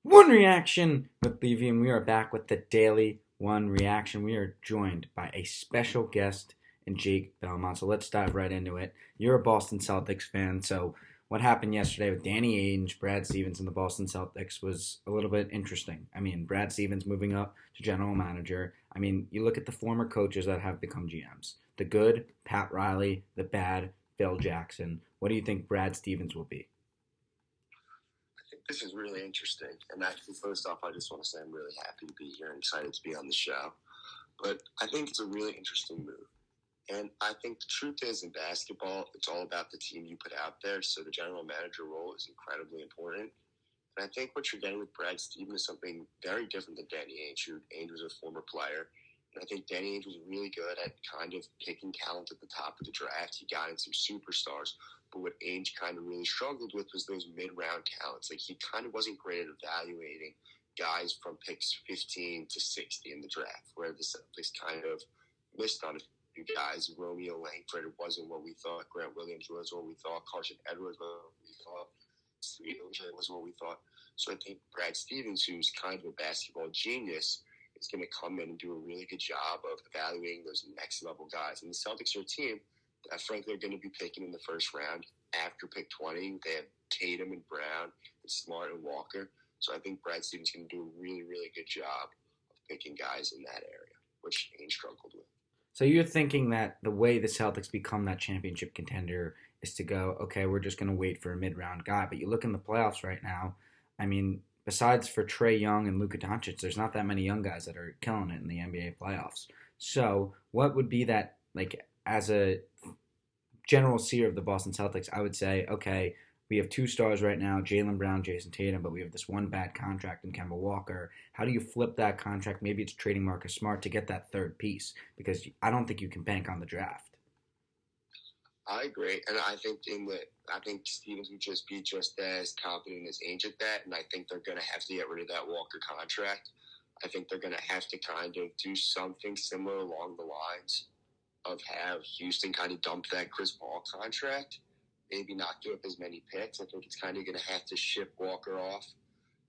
One reaction with Levy, and we are back with the daily one reaction. We are joined by a special guest in Jake Belmont. So let's dive right into it. You're a Boston Celtics fan, so what happened yesterday with Danny Ainge, Brad Stevens, and the Boston Celtics was a little bit interesting. I mean, Brad Stevens moving up to general manager. I mean, you look at the former coaches that have become GMs. The good, Pat Riley. The bad, Phil Jackson. What do you think Brad Stevens will be? This is really interesting. And actually, first off, I just want to say I'm really happy to be here and excited to be on the show. But I think it's a really interesting move. And I think the truth is, in basketball, it's all about the team you put out there. So the general manager role is incredibly important. And I think what you're getting with Brad Stevens is something very different than Danny Ainge. Ainge was a former player. And I think Danny Ainge was really good at kind of picking talent at the top of the draft. He got in some superstars. But what Ainge kind of really struggled with was those mid-round talents. Like, he kind of wasn't great at evaluating guys from picks 15 to 60 in the draft, where the Celtics kind of missed on a few guys. Romeo Langford wasn't what we thought. Grant Williams wasn't what we thought. Carson Edwards wasn't what we thought. Steve Ojale wasn't what we thought. So I think Brad Stevens, who's kind of a basketball genius, is going to come in and do a really good job of evaluating those next-level guys. And the Celtics are a team that, frankly, are going to be picking in the first round. After pick 20, they have Tatum and Brown and Smart and Walker. So I think Brad Stevens is going to do a really, really good job of picking guys in that area, which Ainge struggled with. So you're thinking that the way the Celtics become that championship contender is to go, okay, we're just going to wait for a mid-round guy. But you look in the playoffs right now, I mean, besides for Trae Young and Luka Doncic, there's not that many young guys that are killing it in the NBA playoffs. So what would be that, like, as a general seer of the Boston Celtics, I would say, okay, we have two stars right now, Jaylen Brown, Jason Tatum, but we have this one bad contract in Kemba Walker. How do you flip that contract? Maybe it's trading Marcus Smart to get that third piece, because I don't think you can bank on the draft. I agree, and I think Stevens would just be just as confident as Ainge at that, and I think they're going to have to get rid of that Walker contract. I think they're going to have to kind of do something similar along the lines of have Houston kind of dump that Chris Paul contract, maybe not give up as many picks. I think it's kind of going to have to ship Walker off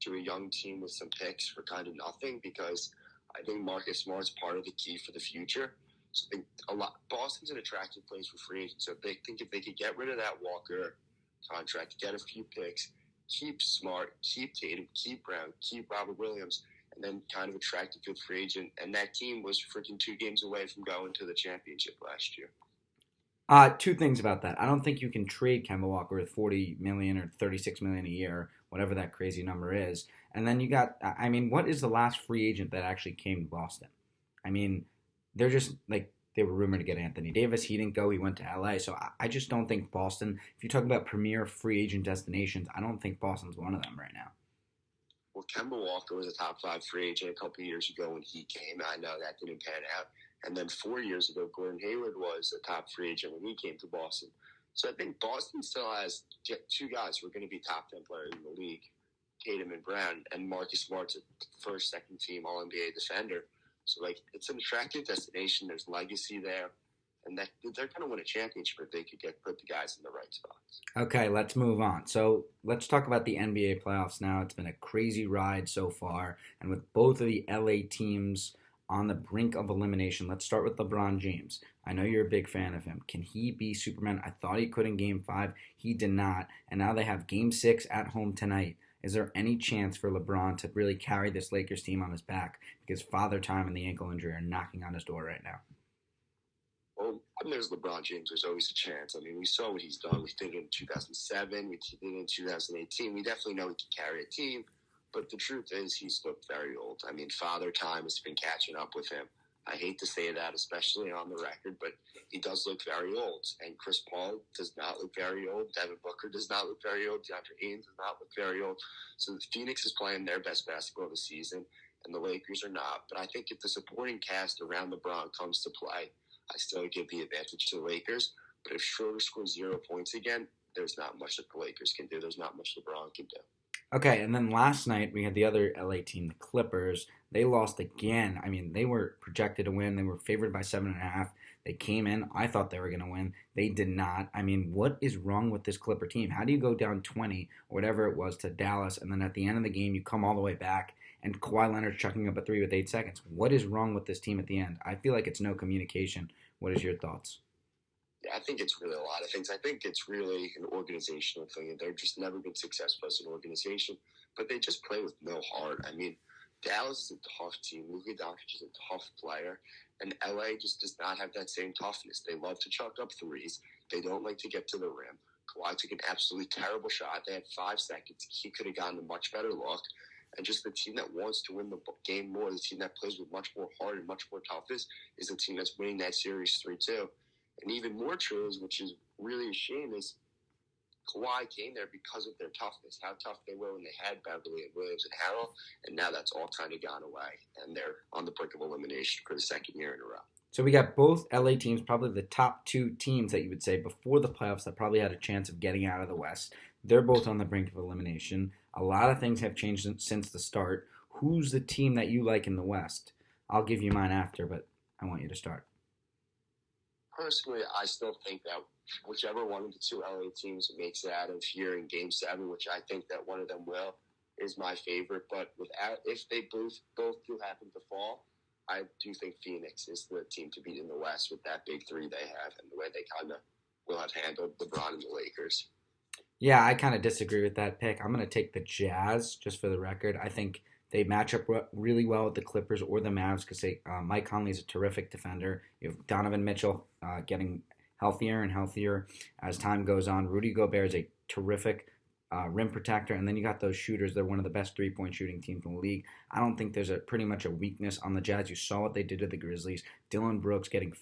to a young team with some picks for kind of nothing, because I think Marcus Smart's part of the key for the future. So I think Boston's an attractive place for free agents. So if they could get rid of that Walker contract, get a few picks, keep Smart, keep Tatum, keep Brown, keep Robert Williams, and then kind of attract a good free agent. And that team was freaking 2 games away from going to the championship last year. Two things about that. I don't think you can trade Kemba Walker with $40 million or $36 million a year, whatever that crazy number is. And then you got, I mean, what is the last free agent that actually came to Boston? I mean, they're just, like, they were rumored to get Anthony Davis. He didn't go. He went to LA. So I just don't think Boston, if you talk about premier free agent destinations, I don't think Boston's one of them right now. Well, Kemba Walker was a top 5 free agent a couple of years ago when he came. I know that didn't pan out. And then 4 years ago, Gordon Hayward was a top free agent when he came to Boston. So I think Boston still has 2 guys who are going to be top 10 players in the league, Tatum and Brown, and Marcus Smart's a first, second team All-NBA defender. So, like, it's an attractive destination. There's legacy there. And they're going to win a championship if they could put the guys in the right spots. Okay, let's move on. So let's talk about the NBA playoffs now. It's been a crazy ride so far. And with both of the LA teams on the brink of elimination, let's start with LeBron James. I know you're a big fan of him. Can he be Superman? I thought he could in Game 5. He did not. And now they have Game 6 at home tonight. Is there any chance for LeBron to really carry this Lakers team on his back? Because Father Time and the ankle injury are knocking on his door right now. Well, when there's LeBron James, there's always a chance. I mean, we saw what he's done. We did it in 2007. We did it in 2018. We definitely know he can carry a team. But the truth is, he's looked very old. I mean, Father Time has been catching up with him. I hate to say that, especially on the record, but he does look very old. And Chris Paul does not look very old. Devin Booker does not look very old. DeAndre Ayton does not look very old. So the Phoenix is playing their best basketball of the season, and the Lakers are not. But I think if the supporting cast around LeBron comes to play, I still give the advantage to the Lakers. But if Schroeder scores 0 points again, there's not much that the Lakers can do. There's not much LeBron can do. Okay, and then last night we had the other LA team, the Clippers. They lost again. I mean, they were projected to win. They were favored by 7.5. They came in. I thought they were going to win. They did not. I mean, what is wrong with this Clipper team? How do you go down 20 or whatever it was to Dallas, and then at the end of the game, you come all the way back, and Kawhi Leonard chucking up a three with 8 seconds? What is wrong with this team at the end? I feel like it's no communication. What is your thoughts? Yeah, I think it's really a lot of things. I think it's really an organizational thing. They've just never been successful as an organization, but they just play with no heart. I mean, Dallas is a tough team. Luka Doncic is a tough player, and LA just does not have that same toughness. They love to chuck up threes. They don't like to get to the rim. Kawhi took an absolutely terrible shot. They had 5 seconds. He could have gotten a much better look. And just the team that wants to win the game more, the team that plays with much more heart and much more toughness, is the team that's winning that series 3-2. And even more true, which is really a shame, is Kawhi came there because of their toughness, how tough they were when they had Beverly and Williams and Harrell, and now that's all kind of gone away, and they're on the brink of elimination for the second year in a row. So we got both LA teams, probably the top two teams that you would say before the playoffs that probably had a chance of getting out of the West. They're both on the brink of elimination. A lot of things have changed since the start. Who's the team that you like in the West? I'll give you mine after, but I want you to start. Personally, I still think that whichever one of the two LA teams makes it out of here in Game 7, which I think that one of them will, is my favorite. But if they both do happen to fall, I do think Phoenix is the team to beat in the West with that big three they have and the way they kind of will have handled LeBron and the Lakers. Yeah, I kind of disagree with that pick. I'm going to take the Jazz, just for the record. I think they match up really well with the Clippers or the Mavs because Mike Conley is a terrific defender. You have Donovan Mitchell getting healthier and healthier as time goes on. Rudy Gobert is a terrific rim protector, and then you got those shooters. They're one of the best three-point shooting teams in the league. I don't think there's pretty much a weakness on the Jazz. You saw what they did to the Grizzlies. Dylan Brooks getting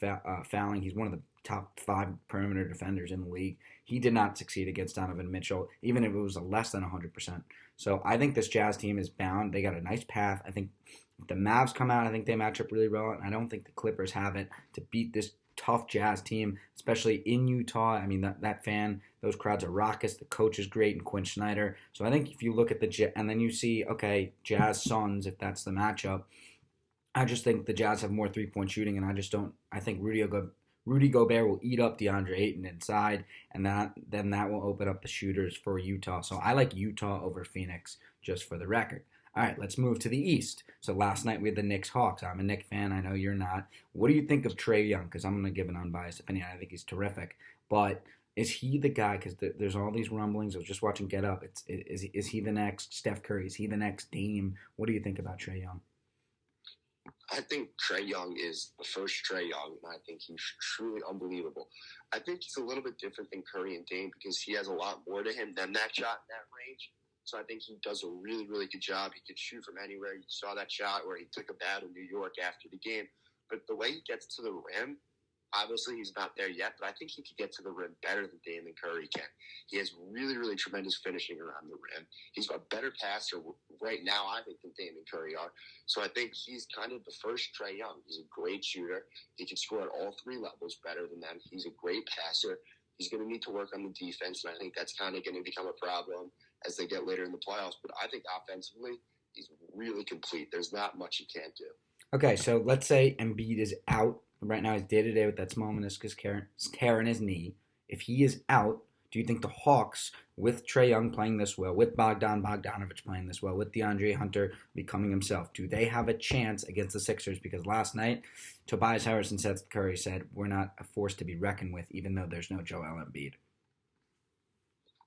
fouling. He's one of the top 5 perimeter defenders in the league. He did not succeed against Donovan Mitchell, even if it was a less than 100%. So I think this Jazz team is bound. They got a nice path. I think if the Mavs come out, I think they match up really well, and I don't think the Clippers have it to beat this tough Jazz team, especially in Utah. I mean, those crowds are raucous. The coach is great, and Quinn Snyder. So I think if you look at and then you see, okay, Jazz Suns, if that's the matchup, I just think the Jazz have more three-point shooting, and I think Rudy Gobert will eat up DeAndre Ayton inside, and then that will open up the shooters for Utah. So I like Utah over Phoenix, just for the record. All right, let's move to the East. So last night we had the Knicks-Hawks. I'm a Knicks fan. I know you're not. What do you think of Trae Young? Because I'm going to give an unbiased opinion. I think he's terrific. But is he the guy? Because there's all these rumblings. I was just watching Get Up. Is he the next Steph Curry? Is he the next Dame? What do you think about Trae Young? I think Trae Young is the first Trae Young, and I think he's truly unbelievable. I think he's a little bit different than Curry and Dame because he has a lot more to him than that shot in that range. So I think he does a really, really good job. He could shoot from anywhere. You saw that shot where he took a bat in New York after the game. But the way he gets to the rim, obviously he's not there yet, but I think he could get to the rim better than Dame and Curry can. He has really, really tremendous finishing around the rim. He's a better passer right now, I think, than Dame and Curry are. So I think he's kind of the first Trae Young. He's a great shooter. He can score at all 3 levels better than them. He's a great passer. He's going to need to work on the defense, and I think that's kind of going to become a problem as they get later in the playoffs. But I think offensively, he's really complete. There's not much he can't do. Okay, so let's say Embiid is out. Right now he's day-to-day with that small meniscus tear in his knee. If he is out, do you think the Hawks, with Trae Young playing this well, with Bogdanovich playing this well, with DeAndre Hunter becoming himself, do they have a chance against the Sixers? Because last night, Tobias Harris and Seth Curry said, we're not a force to be reckoned with, even though there's no Joel Embiid.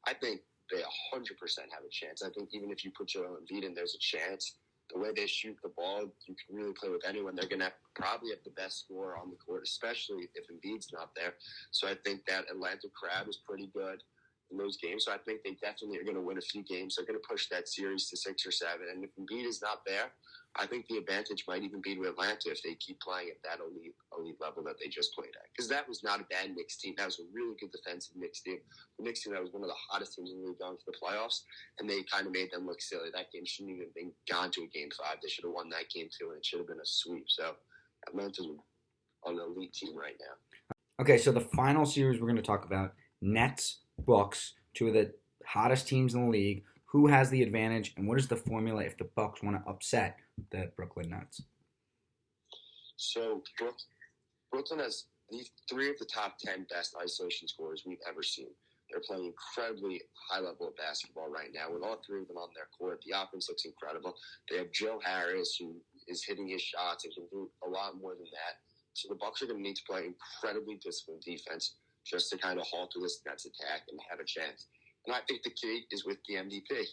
I think they 100% have a chance. I think even if you put Joel Embiid in, there's a chance. The way they shoot the ball, you can really play with anyone. They're going to probably have the best scorer on the court, especially if Embiid's not there. So I think that Atlanta crowd is pretty good in those games. So I think they definitely are going to win a few games. They're going to push that series to 6 or 7. And if Embiid is not there, I think the advantage might even be to Atlanta if they keep playing at that elite level that they just played at. Because that was not a bad Knicks team. That was a really good defensive Knicks team. The Knicks team that was one of the hottest teams in the league going to the playoffs, and they kind of made them look silly. That game shouldn't even have gone to a Game 5. They should have won that game too, and it should have been a sweep. So Atlanta's an elite team right now. Okay, so the final series we're going to talk about, Nets, Bucks, 2 of the hottest teams in the league. Who has the advantage, and what is the formula if the Bucks want to upset the Brooklyn Nets? So Brooklyn has these 3 of the top 10 best isolation scorers we've ever seen. They're playing incredibly high level of basketball right now with all 3 of them on their court. The offense looks incredible. They have Joe Harris, who is hitting his shots and can do a lot more than that. So the Bucks are going to need to play incredibly disciplined defense just to kind of halter this Nets attack and have a chance. And I think the key is with the MVP.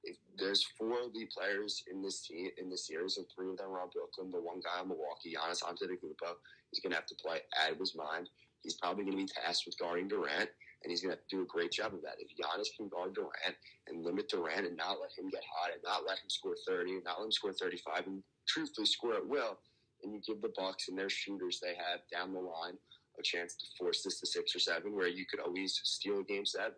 If there's 4 elite players in this team in this series, and 3 of them are on Brooklyn. The 1 guy on Milwaukee, Giannis Antetokounmpo, is going to have to play out of his mind. He's probably going to be tasked with guarding Durant, and he's going to have to do a great job of that. If Giannis can guard Durant and limit Durant and not let him get hot and not let him score 30 and not let him score 35 and truthfully score at will, and you give the Bucks and their shooters they have down the line a chance to force this to 6 or 7, where you could always steal a game 7.